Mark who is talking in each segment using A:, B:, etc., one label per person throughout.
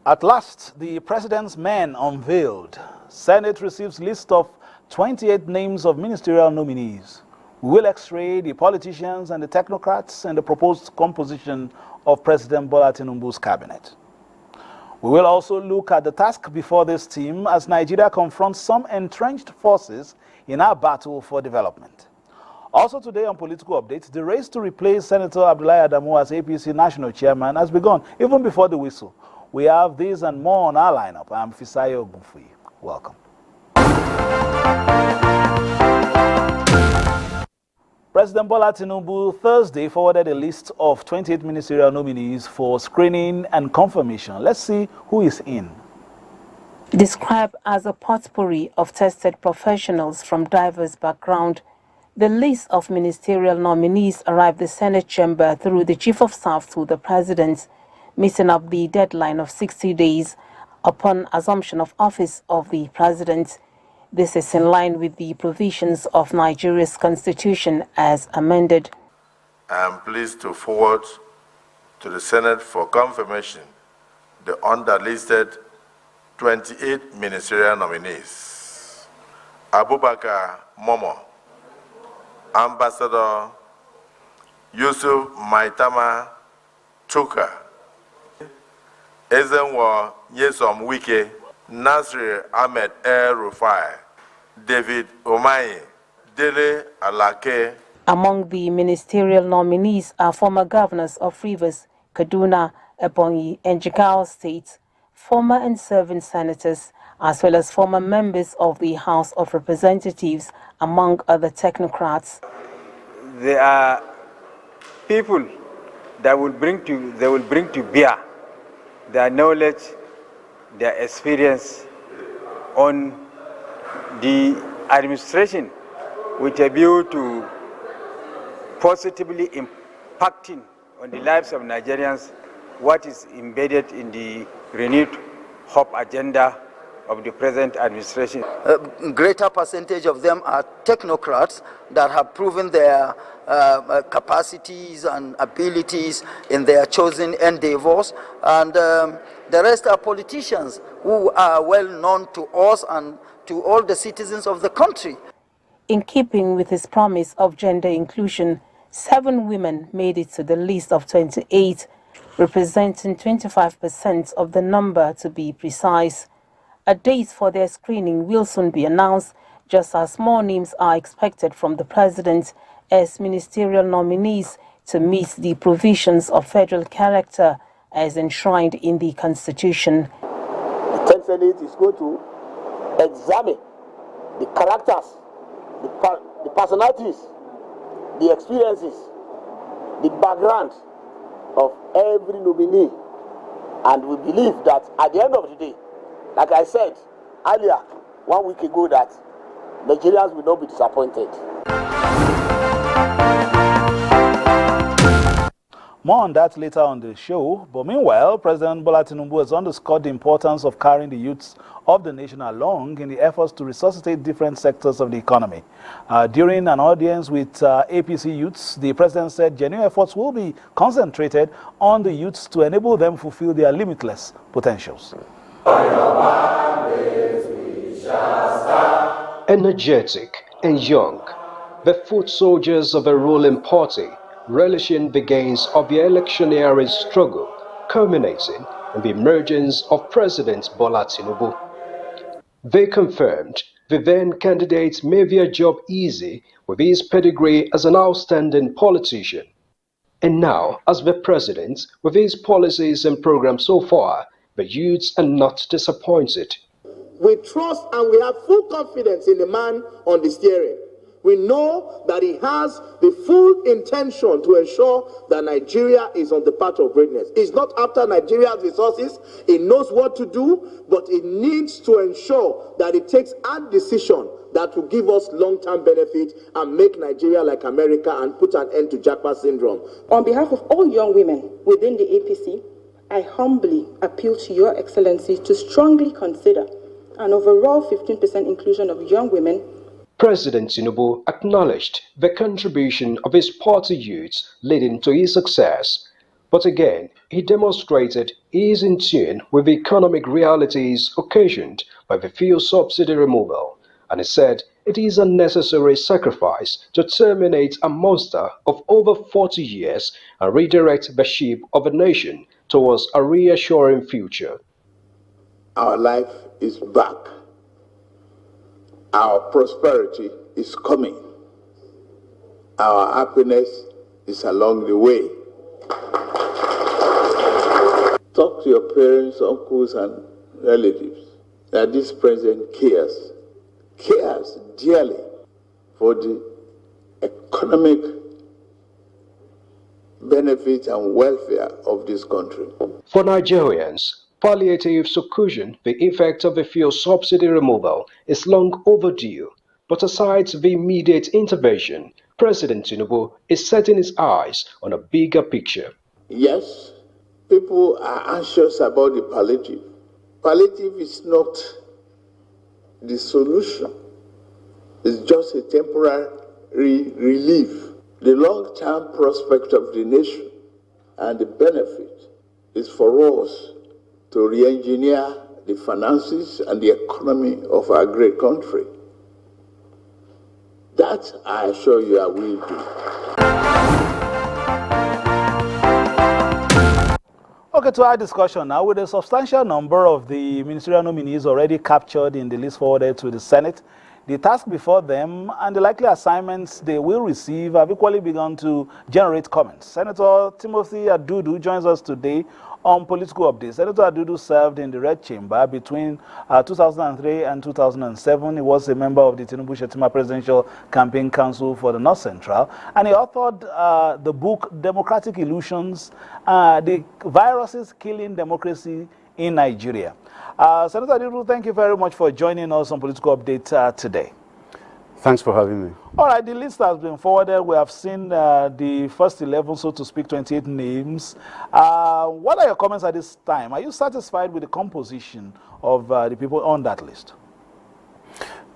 A: At last, the president's men unveiled. Senate receives list of 28 names of ministerial nominees. We will x-ray the politicians and the technocrats and the proposed composition of President Bola Tinubu's cabinet. We will also look at the task before this team as Nigeria confronts some entrenched forces in our battle for development. Also today on Political Updates, the race to replace Senator Abdullahi Adamu as APC National Chairman has begun, even before the whistle. We have these and more on our lineup. I'm Fisayo Ogunfuyi. Welcome. President Bola Tinubu Thursday forwarded a list of 28 ministerial nominees for screening and confirmation. Let's see who is in.
B: Described as a potpourri of tested professionals from diverse backgrounds, the list of ministerial nominees arrived the Senate chamber through the Chief of Staff to the President, missing up the deadline of 60 days upon assumption of office of the President. This is in line with the provisions of Nigeria's constitution as amended.
C: I am pleased to forward to the Senate for confirmation the underlisted 28 ministerial nominees. Abubakar Momo, Ambassador Yusuf Maitama Chuka, Ezenwa Nyesom Wike, Nasir Ahmed El-Rufai, David Omaye, Dele Alake.
B: Among the ministerial nominees are former governors of Rivers, Kaduna, Ebonyi, and Jigawa states, former and serving senators, as well as former members of the House of Representatives, among other technocrats.
D: There are people that will bring to bear their knowledge, their experience on the administration with a view to positively impacting on the lives of Nigerians what is embedded in the renewed hope agenda of the present administration.
E: A greater percentage of them are technocrats that have proven their capacities and abilities in their chosen endeavors, and the rest are politicians who are well known to us and to all the citizens of the country.
B: In keeping with his promise of gender inclusion, 7 women made it to the list of 28, representing 25% of the number to be precise. A date for their screening will soon be announced, just as more names are expected from the President as ministerial nominees to meet the provisions of federal character as enshrined in the Constitution.
F: The 10th Senate is going to examine the characters, the personalities, the experiences, the background of every nominee, and we believe that at the end of the day, like I said earlier, 1 week ago, that Nigerians will not be disappointed.
A: More on that later on the show. But meanwhile, President Bola Tinubu has underscored the importance of carrying the youths of the nation along in the efforts to resuscitate different sectors of the economy. During an audience with APC youths, the president said genuine efforts will be concentrated on the youths to enable them fulfill their limitless potentials.
G: Energetic and young, the foot soldiers of a ruling party relishing the gains of the electioneering struggle, culminating in the emergence of President Bola Tinubu. They confirmed the then candidate made their job easy with his pedigree as an outstanding politician. And now, as the president, with his policies and programs so far, the youths are not disappointed.
F: We trust and we have full confidence in the man on the steering. We know that he has the full intention to ensure that Nigeria is on the path of greatness. He's not after Nigeria's resources. He knows what to do, but he needs to ensure that he takes a decision that will give us long-term benefit and make Nigeria like America and put an end to Jackpot syndrome.
H: On behalf of all young women within the APC, I humbly appeal to Your Excellency to strongly consider an overall 15% inclusion of young women.
G: President Tinubu acknowledged the contribution of his party youths leading to his success, But again, he demonstrated he is in tune with the economic realities occasioned by the fuel subsidy removal, and he said it is a necessary sacrifice to terminate a monster of over 40 years and redirect the ship of a nation towards a reassuring future.
F: Our life is back. Our prosperity is coming. Our happiness is along the way. Talk to your parents, uncles, and relatives that this president cares dearly for the economic benefit and welfare of this country.
G: For Nigerians, palliative succussion, the effect of the fuel subsidy removal, is long overdue. But aside the immediate intervention, President Tinubu is setting his eyes on a bigger picture.
F: Yes, people are anxious about the palliative. Palliative is not the solution. It's just a temporary relief. The long-term prospect of the nation and the benefit is for us to re-engineer the finances and the economy of our great country. That, I assure you, I will do.
A: Okay, to our discussion now, with a substantial number of the ministerial nominees already captured in the list forwarded to the Senate, the task before them and the likely assignments they will receive have equally begun to generate comments. Senator Timothy Adudu joins us today on Political Updates. Senator Adudu served in the Red Chamber between 2003 and 2007. He was a member of the Tinubu-Shettima Presidential Campaign Council for the North Central, and he authored the book Democratic Illusions, The Viruses Killing Democracy in Nigeria. Senator Adudu, thank you very much for joining us on Political Update today.
I: Thanks for having me.
A: All right, the list has been forwarded. We have seen the first 11, so to speak, 28 names. What are your comments at this time? Are you satisfied with the composition of the people on that list?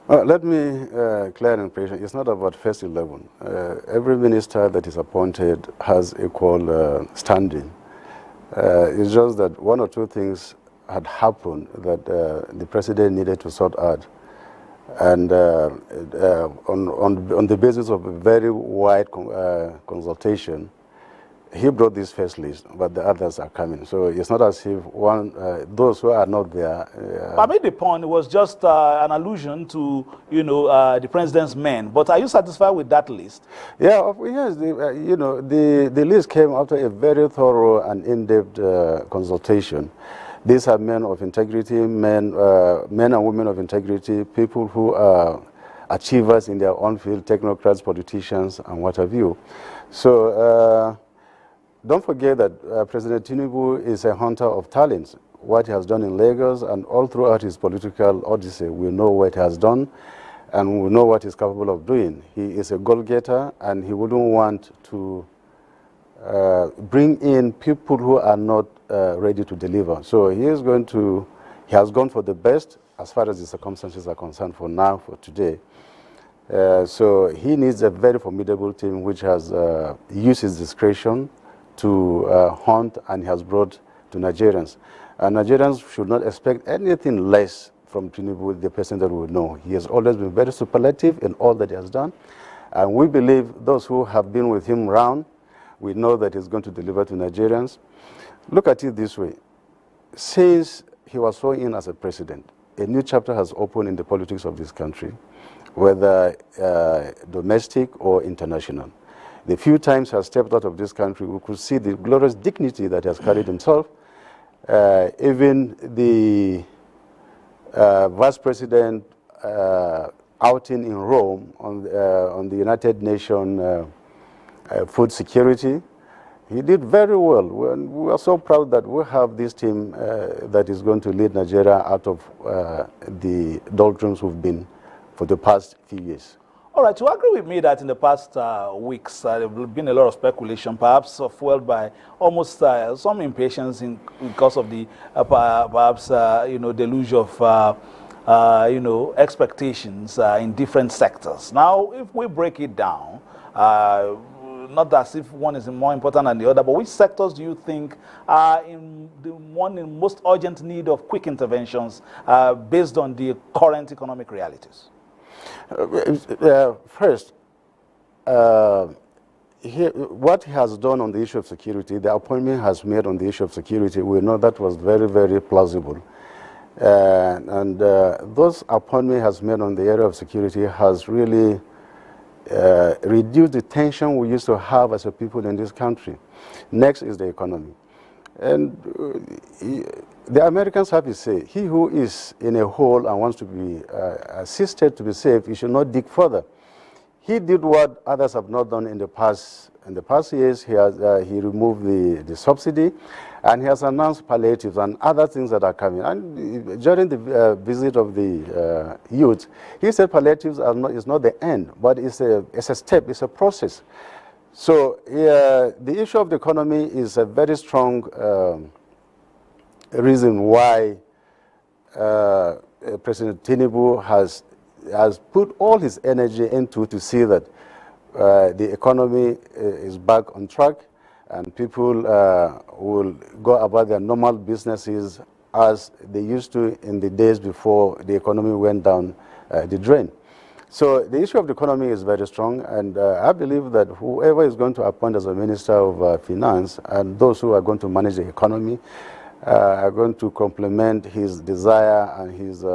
I: Let me clear an impression. It's not about first 11. Every minister that is appointed has equal standing. It's just that one or two things had happened that the president needed to sort out. And on the basis of a very wide consultation, he brought this first list, but the others are coming. So it's not as if those who are not there.
A: I made the point. It was just an allusion to, the president's men. But are you satisfied with that list?
I: Yeah, yes. The list came after a very thorough and in-depth consultation. These are men of integrity, men and women of integrity, people who are achievers in their own field, technocrats, politicians, and what have you. So don't forget that President Tinubu is a hunter of talents. What he has done in Lagos and all throughout his political odyssey, we know what he has done and we know what he's capable of doing. He is a goal-getter, and he wouldn't want to bring in people who are not ready to deliver. So he has gone for the best as far as the circumstances are concerned for now, for today. So he needs a very formidable team which has used his discretion to hunt, and he has brought to Nigerians. And Nigerians should not expect anything less from Tinubu, the president that we know. He has always been very superlative in all that he has done. And we believe those who have been with him round, we know that he's going to deliver to Nigerians. Look at it this way. Since he was sworn in as a president, a new chapter has opened in the politics of this country, whether domestic or international. The few times he has stepped out of this country, we could see the glorious dignity that he has carried himself. Even the vice president outing in Rome on the United Nations food security, he did very well. We are so proud that we have this team that is going to lead Nigeria out of the doldrums we've been for the past few years.
A: All right, to agree with me that in the past weeks there have been a lot of speculation, perhaps fueled by almost some impatience because of the deluge of expectations in different sectors. Now, if we break it down, not as if one is more important than the other, but which sectors do you think are in the one in most urgent need of quick interventions based on the current economic realities?
I: First, what he has done on the issue of security, the appointment has made on the issue of security, we know that was very, very plausible. Those appointment has made on the area of security has really reduced the tension we used to have as a people in this country. Next is the economy. And the Americans have to say, he who is in a hole and wants to be assisted to be saved, he should not dig further. He did what others have not done in the past. In the past years, he removed the subsidy, and he has announced palliatives and other things that are coming. And during the visit of the youth, he said palliatives is not the end, but it's a step, it's a process. So the issue of the economy is a very strong reason why President Tinubu has put all his energy into to see that the economy is back on track and people will go about their normal businesses as they used to in the days before the economy went down the drain. So the issue of the economy is very strong, and I believe that whoever is going to appoint as a Minister of Finance and those who are going to manage the economy are going to complement his desire and his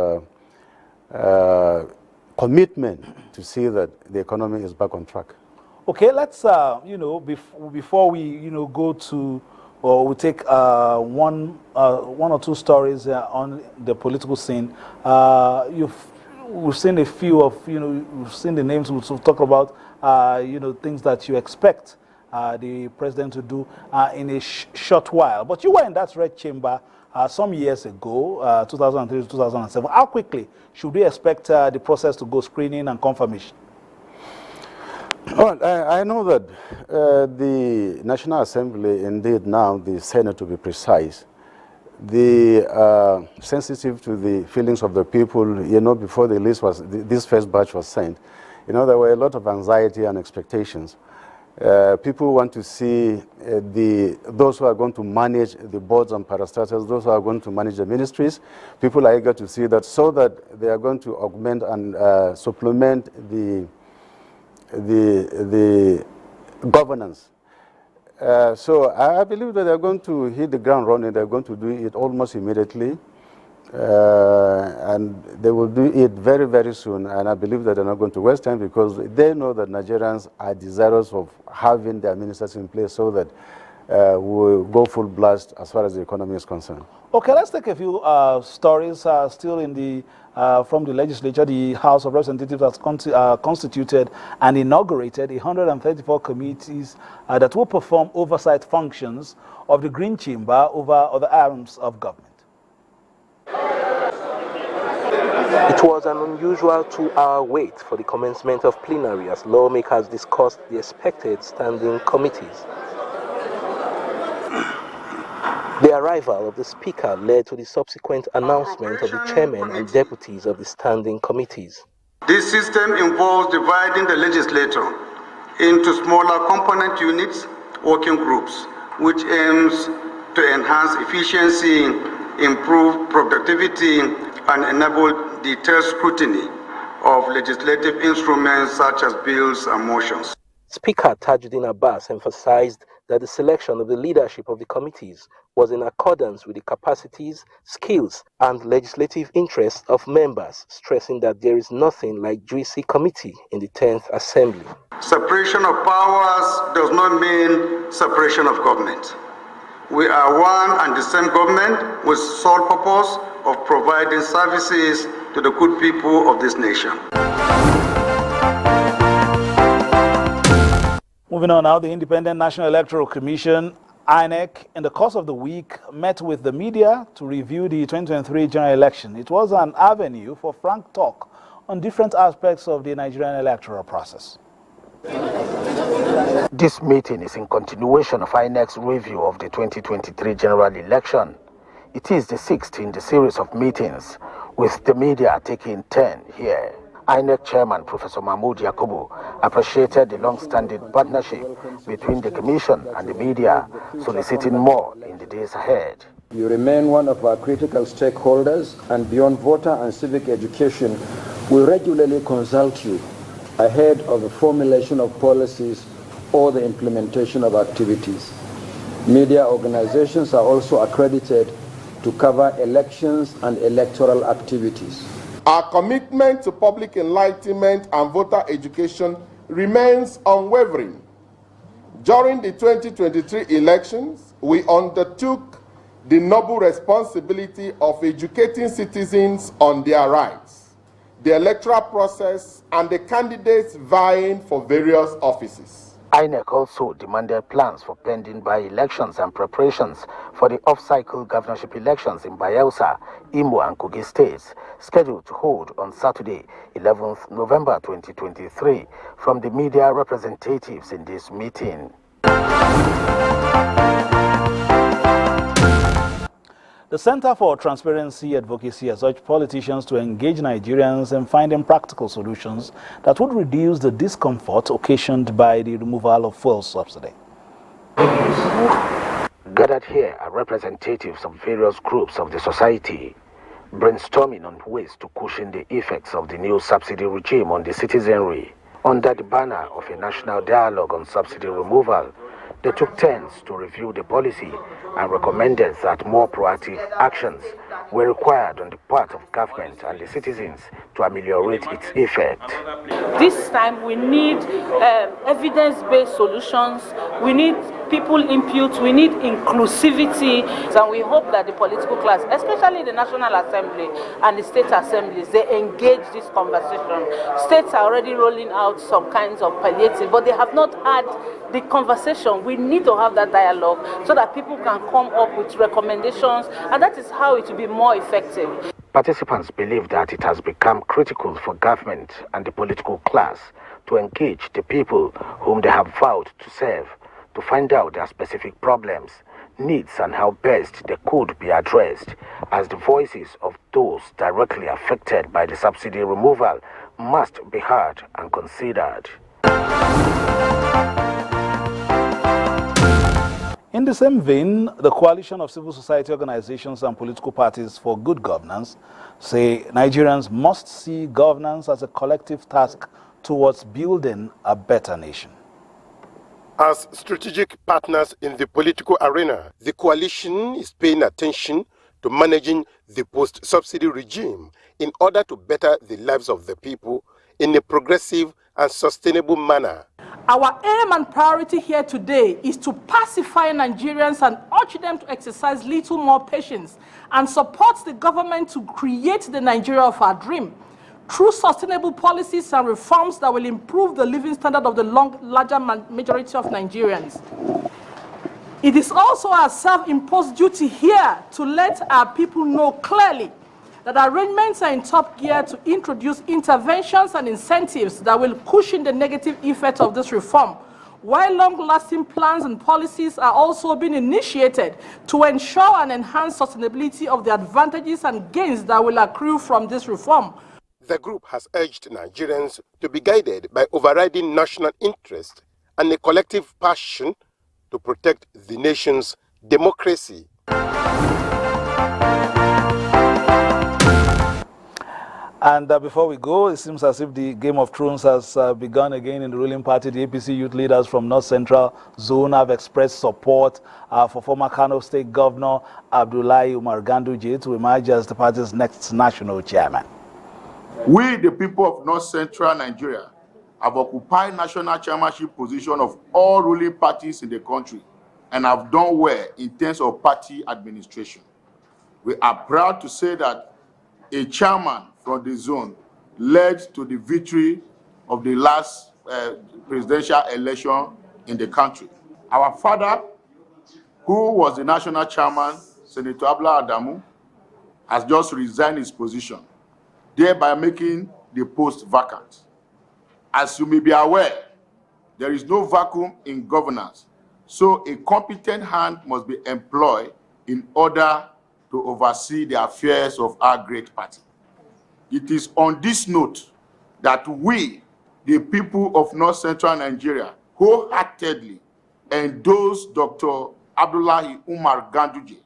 I: commitment to see that the economy is back on track.
A: Okay, let's, before we, go to, or we take one or two stories on the political scene. We've seen a few of, we've seen the names we've talked about, things that you expect the president to do in a short while. But you were in that red chamber some years ago, 2003 to 2007. How quickly should we expect the process to go screening and confirmation?
I: Well, I know that the National Assembly, indeed now the Senate to be precise, sensitive to the feelings of the people, before the list this first batch was sent, there were a lot of anxiety and expectations. People want to see those who are going to manage the boards and parastatals, those who are going to manage the ministries. People are eager to see that, so that they are going to augment and supplement the governance. So I believe that they're going to hit the ground running. They're going to do it almost immediately, and they will do it very, very soon. And I believe that they're not going to waste time, because they know that Nigerians are desirous of having their ministers in place, so that we'll go full blast as far as the economy is concerned.
A: Okay, let's take a few stories still in the from the legislature. The House of Representatives has constituted and inaugurated 134 committees that will perform oversight functions of the Green Chamber over other arms of government.
J: It was an unusual 2-hour wait for the commencement of plenary as lawmakers discussed the expected standing committees. The arrival of the Speaker led to the subsequent announcement of the chairman and deputies of the standing committees.
K: This system involves dividing the legislature into smaller component units, working groups, which aims to enhance efficiency, improve productivity, and enable detailed scrutiny of legislative instruments such as bills and motions.
J: Speaker Tajuddin Abbas emphasized that the selection of the leadership of the committees was in accordance with the capacities, skills, and legislative interests of members, stressing that there is nothing like juicy committee in the 10th Assembly.
K: Separation of powers does not mean separation of government. We are one and the same government with sole purpose of providing services to the good people of this nation.
A: Moving on now, the Independent National Electoral Commission, INEC, in the course of the week, met with the media to review the 2023 general election. It was an avenue for frank talk on different aspects of the Nigerian electoral process.
L: This meeting is in continuation of INEC's review of the 2023 general election. It is the 6th in the series of meetings, with the media taking 10 here. INEC Chairman Professor Mahmoud Yakubu appreciated the long-standing partnership between the Commission and the media, soliciting more in the days ahead.
M: You remain one of our critical stakeholders, and beyond voter and civic education, we regularly consult you ahead of the formulation of policies or the implementation of activities. Media organizations are also accredited to cover elections and electoral activities.
F: Our commitment to public enlightenment and voter education remains unwavering. During the 2023 elections, we undertook the noble responsibility of educating citizens on their rights, the electoral process, and the candidates vying for various offices.
L: INEC also demanded plans for pending by-elections and preparations for the off-cycle governorship elections in Bayelsa, Imo, and Kogi states, scheduled to hold on Saturday, 11th November 2023, from the media representatives in this meeting.
A: The Center for Transparency Advocacy has urged politicians to engage Nigerians in finding practical solutions that would reduce the discomfort occasioned by the removal of fuel subsidy.
L: Gathered here are representatives of various groups of the society, brainstorming on ways to cushion the effects of the new subsidy regime on the citizenry. Under the banner of a national dialogue on subsidy removal, they took turns to review the policy and recommended that more proactive actions were required on the part of government and the citizens to ameliorate its effect.
N: This time we need evidence-based solutions, we need people input, we need inclusivity, and we hope that the political class, especially the National Assembly and the state assemblies, they engage this conversation. States are already rolling out some kinds of palliative, but they have not had the conversation. We need to have that dialogue so that people can come up with recommendations, and that is how it will be more effective.
L: Participants believe that it has become critical for government and the political class to engage the people whom they have vowed to serve, to find out their specific problems, needs, and how best they could be addressed, as the voices of those directly affected by the subsidy removal must be heard and considered.
A: In the same vein, the Coalition of Civil Society Organizations and Political Parties for Good Governance say Nigerians must see governance as a collective task towards building a better nation.
O: As strategic partners in the political arena, the coalition is paying attention to managing the post-subsidy regime in order to better the lives of the people in a progressive and sustainable manner.
P: Our aim and priority here today is to pacify Nigerians and urge them to exercise little more patience and support the government to create the Nigeria of our dream through sustainable policies and reforms that will improve the living standard of the larger majority of Nigerians. It is also our self-imposed duty here to let our people know clearly that arrangements are in top gear to introduce interventions and incentives that will cushion the negative effects of this reform, while long-lasting plans and policies are also being initiated to ensure and enhance sustainability of the advantages and gains that will accrue from this reform.
O: The group has urged Nigerians to be guided by overriding national interest and a collective passion to protect the nation's democracy.
A: And before we go, it seems as if the Game of Thrones has begun again in the ruling party. The APC youth leaders from North Central Zone have expressed support for former Kano State Governor Abdullahi Umar Ganduje to emerge as the party's next national chairman.
F: We, the people of North Central Nigeria, have occupied national chairmanship position of all ruling parties in the country and have done well in terms of party administration. We are proud to say that a chairman from the zone led to the victory of the last presidential election in the country. Our father, who was the national chairman, Senator Abla Adamu, has just resigned his position, thereby making the post vacant. As you may be aware, there is no vacuum in governance, so a competent hand must be employed in order to oversee the affairs of our great party. It is on this note that we, the people of North Central Nigeria, wholeheartedly endorse Dr. Abdullahi Umar Ganduje.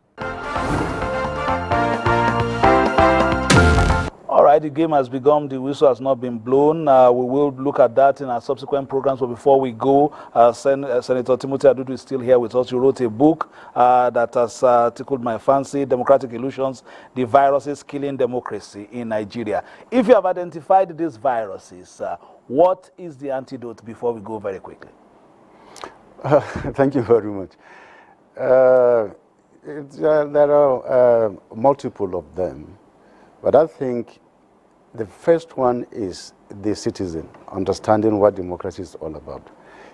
A: All right, the game has begun. The whistle has not been blown. We will look at that in our subsequent programs. But before we go, Senator Timothy Adudu is still here with us. You wrote a book that has tickled my fancy, Democratic Illusions, the Viruses Killing Democracy in Nigeria. If you have identified these viruses, what is the antidote before we go very quickly?
I: Thank you very much. There are multiple of them. But I think the first one is the citizen, understanding what democracy is all about.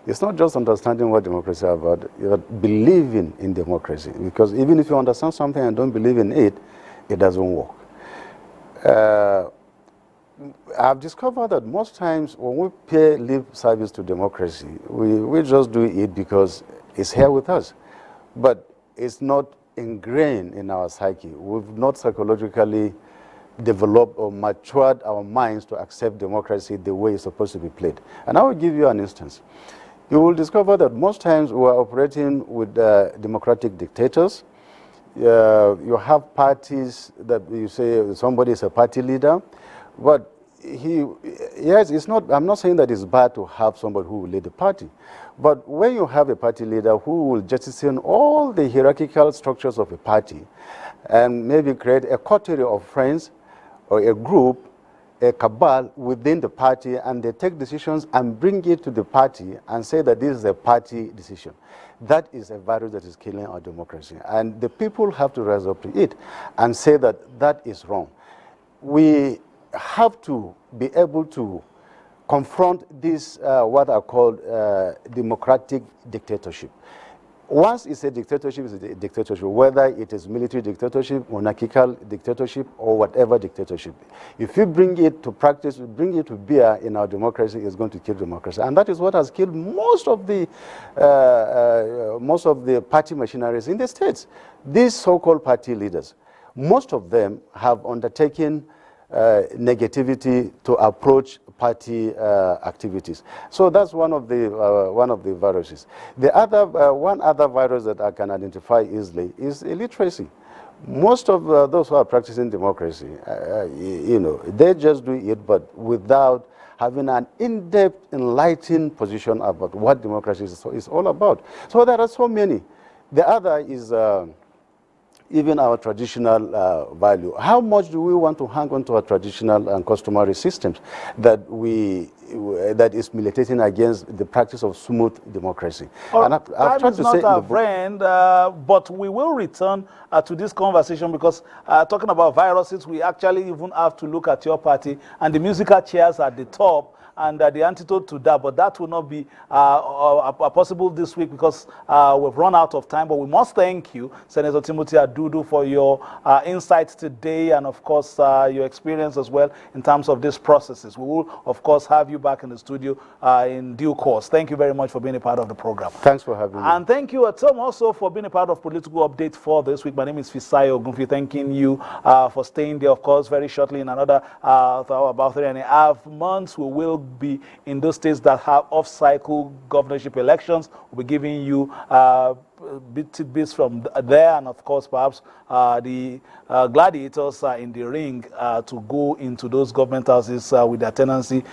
I: It's not just understanding what democracy is about, you're believing in democracy. Because even if you understand something and don't believe in it, it doesn't work. I've discovered that most times when we pay lip service to democracy, we just do it because it's here with us. But it's not ingrained in our psyche. We've not psychologically developed or matured our minds to accept democracy the way it's supposed to be played. And I will give you an instance. You will discover that most times we are operating with democratic dictators. You have parties that you say somebody is a party leader, but yes, it's not, I'm not saying that it's bad to have somebody who will lead the party. But when you have a party leader who will jettison all the hierarchical structures of a party and maybe create a coterie of friends or a group, a cabal within the party, and they take decisions and bring it to the party and say that this is a party decision. That is a virus that is killing our democracy. And the people have to rise up to it and say that that is wrong. We have to be able to confront this, what are called democratic dictatorship. Once it's a dictatorship, it's a dictatorship, whether it is military dictatorship, monarchical dictatorship, or whatever dictatorship. If you bring it to practice, bring it to bear in our democracy, it's going to kill democracy. And that is what has killed most of the party machineries in the states. These so-called party leaders, most of them have undertaken negativity to approach party activities. So that's one of the viruses. The other one other virus that I can identify easily is illiteracy. Most of those who are practicing democracy, you know, they just do it, but without having an in-depth, enlightened position about what democracy is all about. So there are so many. The other is even our traditional value. How much do we want to hang on to our traditional and customary systems that is militating against the practice of smooth democracy? And I've tried to say
A: not our friend, but we will return to this conversation because talking about viruses, we actually even have to look at your party and the musical chairs at the top and the antidote to that, but that will not be possible this week because we've run out of time. But we must thank you, Senator Timothy Adudu, for your insights today and, of course, your experience as well in terms of these processes. We will, of course, have you back in the studio in due course. Thank you very much for being a part of the program.
I: Thanks for having me.
A: And thank you, Tom, also for being a part of Political Update for this week. My name is Fisayo Ogunfi. Thanking you for staying there. Of course, very shortly in another about 3.5 months, we will be in those states that have off-cycle governorship elections. We'll be giving you bits from there, and of course, perhaps the gladiators in the ring to go into those government houses with their tenancy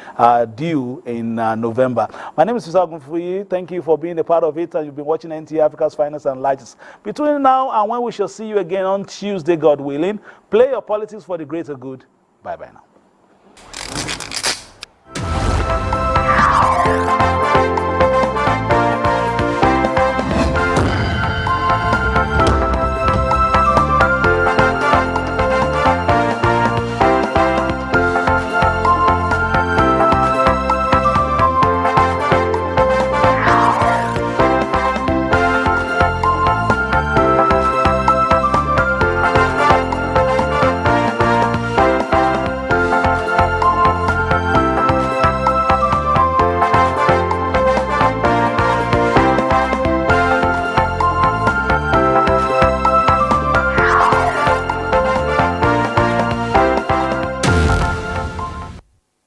A: due in November. My name is Fisayo Ogunfi. Thank you for being a part of it, and you've been watching NTA Africa's Finest and Largest. Between now and when we shall see you again on Tuesday, God willing, play your politics for the greater good. Bye-bye now.